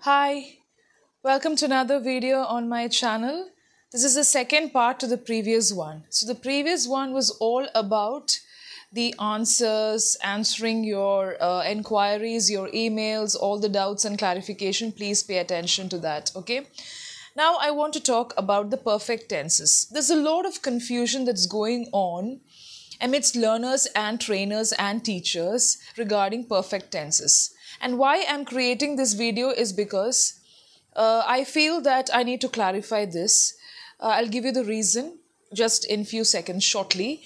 Hi, welcome to another video on my channel. This is the second part to the previous one. So the previous one was all about the answers, answering your inquiries, your emails, all the doubts and clarification. Please pay attention to that, okay? Now I want to talk about the perfect tenses. There's a lot of confusion that's going on amidst learners and trainers and teachers regarding perfect tenses. And why I'm creating this video is because I feel that I need to clarify this. I'll give you the reason just in few seconds shortly.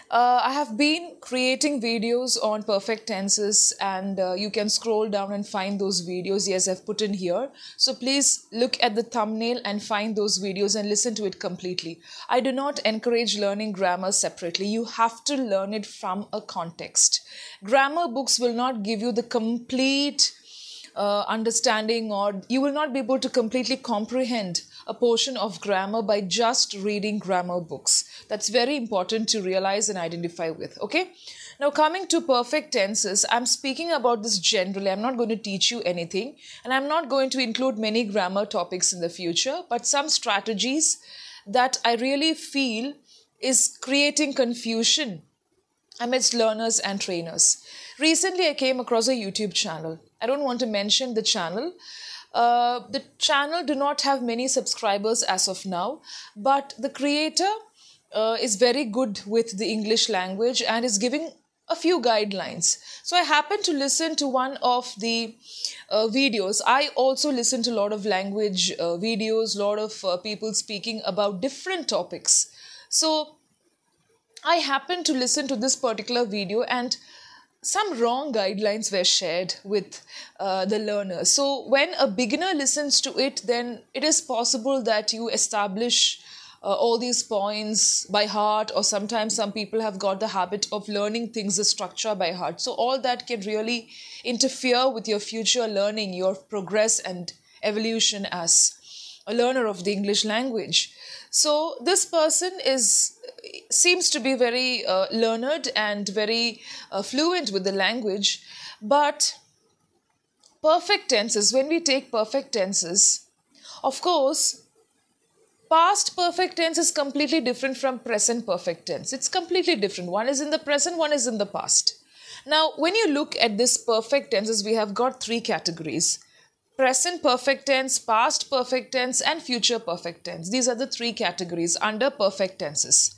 I have been creating videos on perfect tenses and you can scroll down and find those videos. Yes, I've put in here. So please look at the thumbnail and find those videos and listen to it completely. I do not encourage learning grammar separately. You have to learn it from a context. Grammar books will not give you the complete understanding, or you will not be able to completely comprehend a portion of grammar by just reading grammar books. That's very important to realize and identify with, okay? Now coming to perfect tenses, I'm speaking about this generally. I'm not going to teach you anything and I'm not going to include many grammar topics in the future, but some strategies that I really feel is creating confusion amidst learners and trainers. Recently, I came across a YouTube channel. I don't want to mention the channel. The channel do not have many subscribers as of now, but the creator is very good with the English language and is giving a few guidelines. So I happened to listen to one of the videos. I also listen to a lot of language videos, a lot of people speaking about different topics. So I happened to listen to this particular video and some wrong guidelines were shared with the learner. So when a beginner listens to it, then it is possible that you establish all these points by heart, or sometimes some people have got the habit of learning things, the structure by heart. So all that can really interfere with your future learning, your progress and evolution as a learner of the English language. So this person seems to be very learned and very fluent with the language, but perfect tenses, when we take perfect tenses, of course, past perfect tense is completely different from present perfect tense. It's completely different. One is in the present, one is in the past. Now, when you look at this perfect tenses, we have got three categories: present perfect tense, past perfect tense, and future perfect tense. These are the three categories under perfect tenses.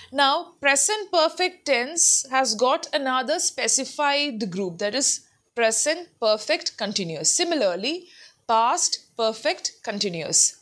Now, present perfect tense has got another specified group, that is present perfect continuous. Similarly, past perfect continuous,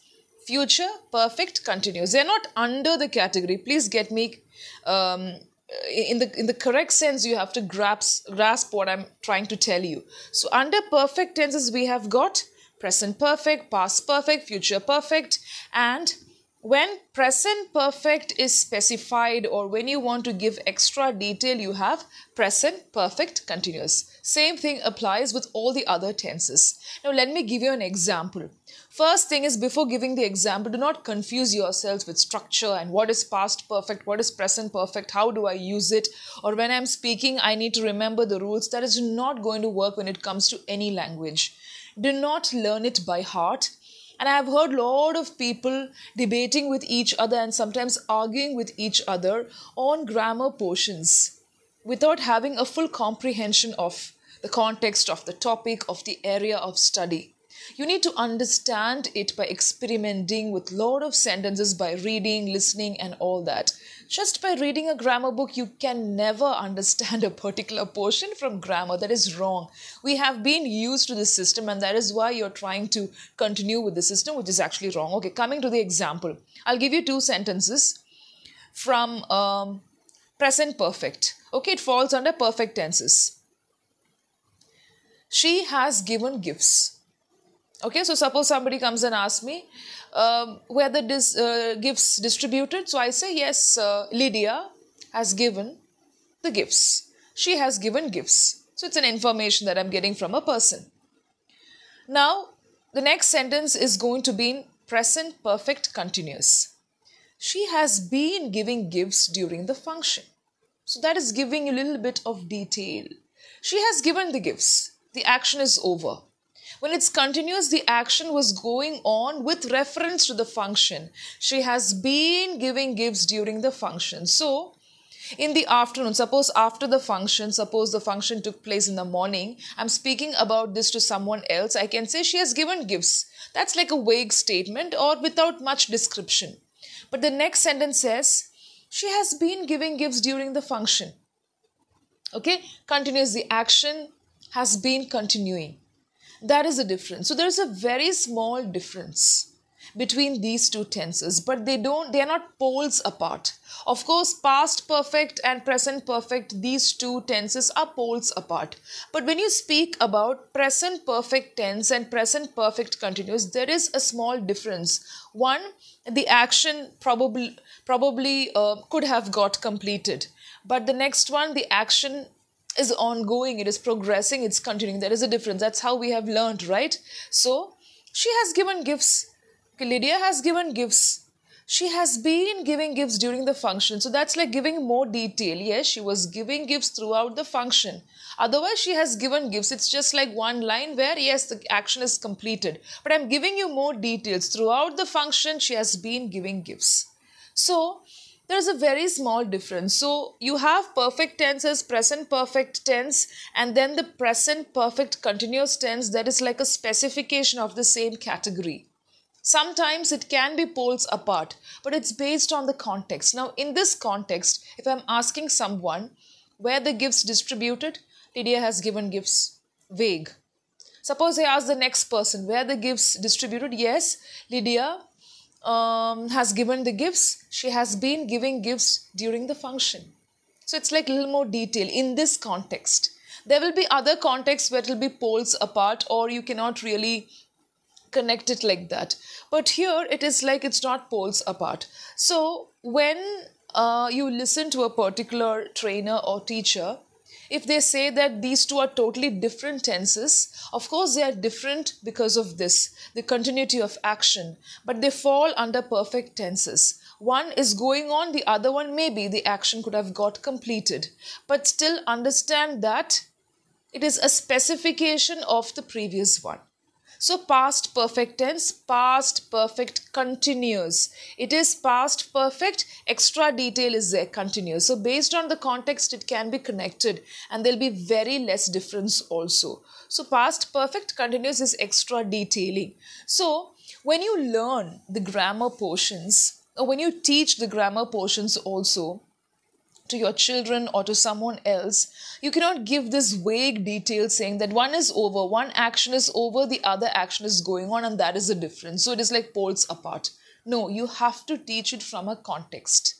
future perfect continuous. They are not under the category. Please get me in the correct sense. You have to grasp what I'm trying to tell you. So under perfect tenses, we have got present perfect, past perfect, future perfect, and when present perfect is specified, or when you want to give extra detail, you have present perfect continuous. Same thing applies with all the other tenses. Now let me give you an example. First thing is, before giving the example, do not confuse yourselves with structure and what is past perfect, what is present perfect, how do I use it, or when I'm speaking I need to remember the rules. That is not going to work when it comes to any language. Do not learn it by heart. And I have heard a lot of people debating with each other and sometimes arguing with each other on grammar portions without having a full comprehension of the context of the topic, of the area of study. You need to understand it by experimenting with a lot of sentences, by reading, listening, and all that. Just by reading a grammar book, you can never understand a particular portion from grammar. That is wrong. We have been used to this system, and that is why you're trying to continue with the system, which is actually wrong. Okay, coming to the example. I'll give you two sentences from present perfect. Okay, it falls under perfect tenses. She has given gifts. Okay, so suppose somebody comes and asks me, were the gifts distributed? So I say, yes, Lydia has given the gifts. She has given gifts. So it's an information that I'm getting from a person. Now, the next sentence is going to be in present perfect continuous. She has been giving gifts during the function. So that is giving a little bit of detail. She has given the gifts. The action is over. When it's continuous, the action was going on with reference to the function. She has been giving gifts during the function. So, in the afternoon, suppose after the function, suppose the function took place in the morning, I'm speaking about this to someone else, I can say she has given gifts. That's like a vague statement or without much description. But the next sentence says, she has been giving gifts during the function. Okay, continuous, the action has been continuing. That is the difference. So there is a very small difference between these two tenses, but they are not poles apart. Of course, past perfect and present perfect, these two tenses are poles apart. But when you speak about present perfect tense and present perfect continuous, there is a small difference. One, the action probably could have got completed, but the next one, the action is ongoing, it is progressing, it's continuing. There is a difference. That's how we have learned, right? So, she has given gifts. Okay, Lydia has given gifts. She has been giving gifts during the function. So that's like giving more detail. Yes, she was giving gifts throughout the function. Otherwise, she has given gifts. It's just like one line where, yes, the action is completed. But I'm giving you more details. Throughout the function, she has been giving gifts. So, there's a very small difference. So you have perfect tenses, present perfect tense, and then the present perfect continuous tense that is like a specification of the same category. Sometimes it can be poles apart, but it's based on the context. Now, in this context, if I'm asking someone where the gifts distributed, Lydia has given gifts. Vague. Suppose I ask the next person where the gifts distributed. Yes, Lydia has given the gifts. She has been giving gifts during the function. So it's like a little more detail in this context. There will be other contexts where it will be poles apart or you cannot really connect it like that. But here it is like it's not poles apart. So when you listen to a particular trainer or teacher, if they say that these two are totally different tenses, of course they are different because of this, the continuity of action, but they fall under perfect tenses. One is going on, the other one maybe the action could have got completed, but still understand that it is a specification of the previous one. So past perfect tense, past perfect continuous. It is past perfect, extra detail is there, continuous. So based on the context, it can be connected and there'll be very less difference also. So past perfect continuous is extra detailing. So when you learn the grammar portions, or when you teach the grammar portions also, to your children or to someone else, you cannot give this vague detail saying that one is over, one action is over, the other action is going on, and that is the difference. So it is like poles apart. No, you have to teach it from a context.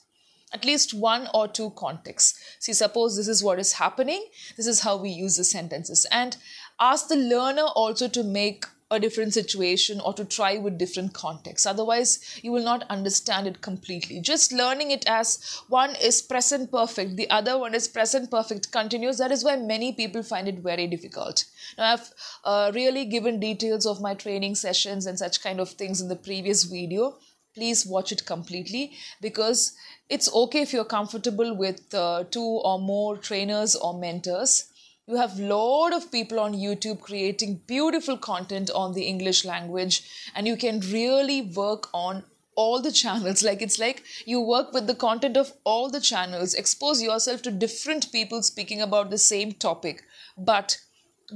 At least one or two contexts. See, suppose this is what is happening, this is how we use the sentences. And ask the learner also to make a different situation or to try with different contexts. Otherwise, you will not understand it completely. Just learning it as one is present perfect, the other one is present perfect continuous. That is why many people find it very difficult. Now, I've really given details of my training sessions and such kind of things in the previous video. Please watch it completely because it's okay if you're comfortable with two or more trainers or mentors. You have a lot of people on YouTube creating beautiful content on the English language, and you can really work on all the channels. Like it's like you work with the content of all the channels, expose yourself to different people speaking about the same topic. But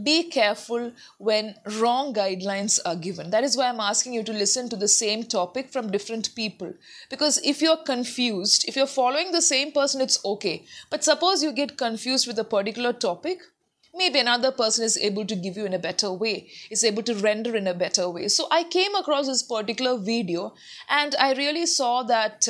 be careful when wrong guidelines are given. That is why I'm asking you to listen to the same topic from different people. Because if you're confused, if you're following the same person, it's okay. But suppose you get confused with a particular topic, maybe another person is able to give you in a better way, is able to render in a better way. So I came across this particular video and I really saw that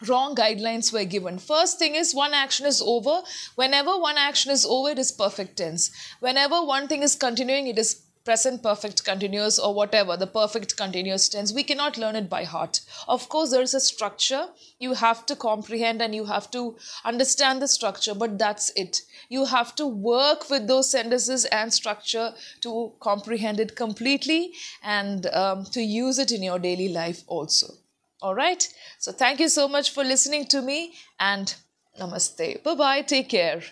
wrong guidelines were given. First thing is one action is over. Whenever one action is over, it is perfect tense. Whenever one thing is continuing, it is present perfect continuous or whatever, the perfect continuous tense. We cannot learn it by heart. Of course, there is a structure. You have to comprehend and you have to understand the structure, but that's it. You have to work with those sentences and structure to comprehend it completely and to use it in your daily life also. All right. So thank you so much for listening to me and namaste. Bye-bye. Take care.